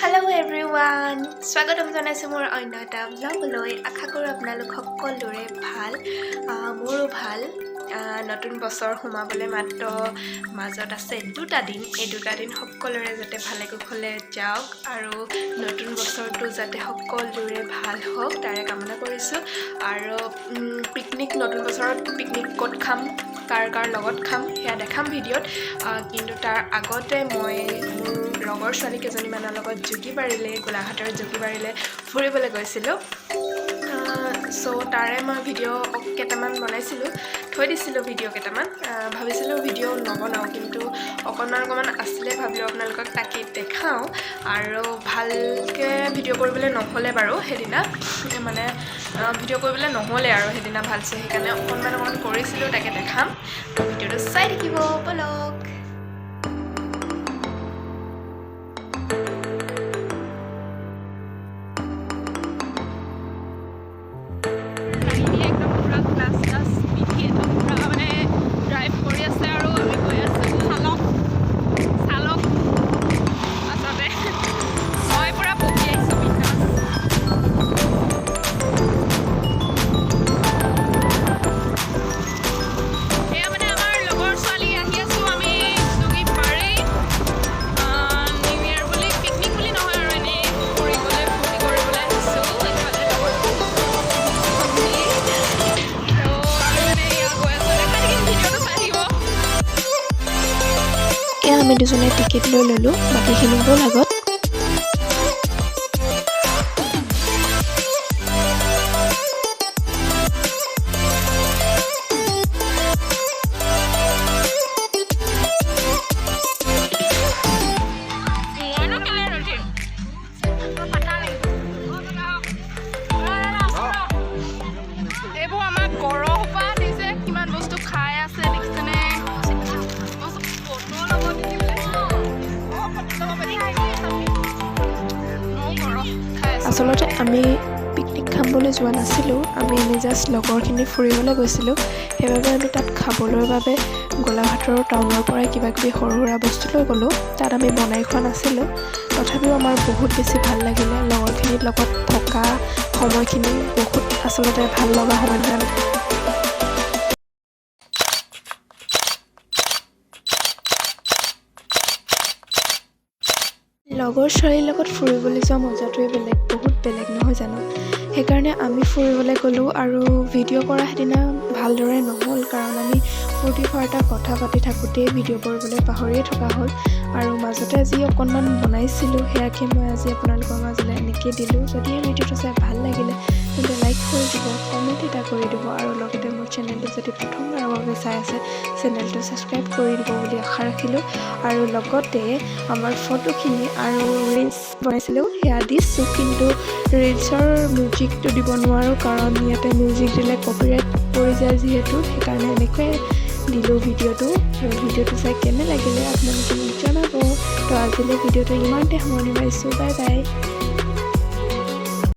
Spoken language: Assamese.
Hello everyone! স্বাগতম জনাইছো মোৰ অন্য এটা ব্লগলৈ আশা কৰো আপোনালোক সকলোৰে ভাল মোৰো ভাল নতুন বছৰ সোমাবলে মাত্ৰ মাজত আছে দুটা দিন এই দুটা দিন সকলোৰে যাতে ভালে কুশলে যাওক আৰু নতুন বছৰটো যাতে সকলোৰে ভাল হোক তাৰে কামনা কৰিছো আৰু পিকনিক নতুন বছৰত পিকনিক ক'ত খাম কাৰ লগত খাম হেয়া দেখাম ভিডিঅ'ত কিন্তু তাৰ আগতে মই লগৰ ছোৱালী কেজনীমানৰ লগত জুগিবাৰীলে গোলাঘাটৰ জুগিবাৰীলে ফুৰিবলৈ গৈছিলোঁ সো তাৰে মই ভিডিঅ' কেইটামান বনাইছিলোঁ থৈ দিছিলোঁ ভিডিঅ' কেইটামান ভাবিছিলোঁ ভিডিঅ' নবনাওঁ কিন্তু অকণমান আছিলে ভাবিলোঁ আপোনালোকক তাকে দেখাওঁ আৰু ভালকৈ ভিডিঅ' কৰিবলৈ নহ'লে বাৰু সেইদিনা মানে ভিডিঅ' কৰিবলৈ নহ'লে আৰু সেইদিনা ভালছে সেইকাৰণে অকণমান কৰিছিলোঁ তাকে দেখাম ভিডিঅ'টো চাই থাকিব বলক আমি দুজনে টিকেট লৈ ল'লোঁ বাকীখিনি গ'ল আগত আচলতে আমি পিকনিক খাম বুলি যোৱা নাছিলোঁ আমি জাষ্ট লগৰখিনি ফুৰিবলৈ গৈছিলোঁ সেইবাবে আমি তাত খাবলৈ বাবে গোলাঘাটৰ টাউনৰ পৰা কিবাকিবি সৰু সুৰা বস্তু লৈ গ'লোঁ তাত আমি বনাই খোৱা নাছিলোঁ তথাপিও আমাৰ বহুত বেছি ভাল লাগিলে লগৰখিনিৰ লগত থকা সময়খিনি বহুত আচলতে ভাল লগা সময় যেন লগৰ ছোৱালীৰ লগত ফুৰিবলৈ যোৱা মজাটোৱে বহুত বেলেগ নহয় জানো সেইকাৰণে আমি ফুৰিবলৈ গ'লোঁ আৰু ভিডিঅ' কৰা সেইদিনা ভালদৰে নহ'ল কাৰণ আমি ফূৰ্তি ফাৰ্তা কথা পাতি থাকোঁতেই ভিডিঅ' কৰিবলৈ পাহৰিয়ে থকা হ'ল আৰু মাজতে যি অকণমান বনাইছিলোঁ সেয়াকে মই আজি আপোনালোকৰ মাজলৈ এনেকৈ দিলোঁ যদি এই ভিডিঅ'টো চাই ভাল লাগিলে তেন্তে লাইক কৰি দিব কমেণ্ট এটা কৰি দিব আৰু লগতে মোৰ চেনেলটো যদি প্ৰথমবাৰৰ বাবে চাই আছে চেনেলটো ছাবস্ক্ৰাইব কৰি দিব বুলি আশা ৰাখিলোঁ আৰু লগতে আমাৰ ফটোখিনি আৰু ৰিলছ বনাইছিলোঁ সেয়া দিছোঁ কিন্তু ৰিলছৰ মিউজিকটো দিব নোৱাৰোঁ কাৰণ ইয়াতে মিউজিক দিলে কপিৰাইট পৰি যায় যিহেতু সেইকাৰণে এনেকৈ দিলোঁ ভিডিঅ'টো আৰু ভিডিঅ'টো চাই কেনে লাগিলে আপোনালোকে মোক জনাব তো আজিলৈ ভিডিঅ'টো ইমানতে সামৰণি মাৰিছোঁ বাই বাই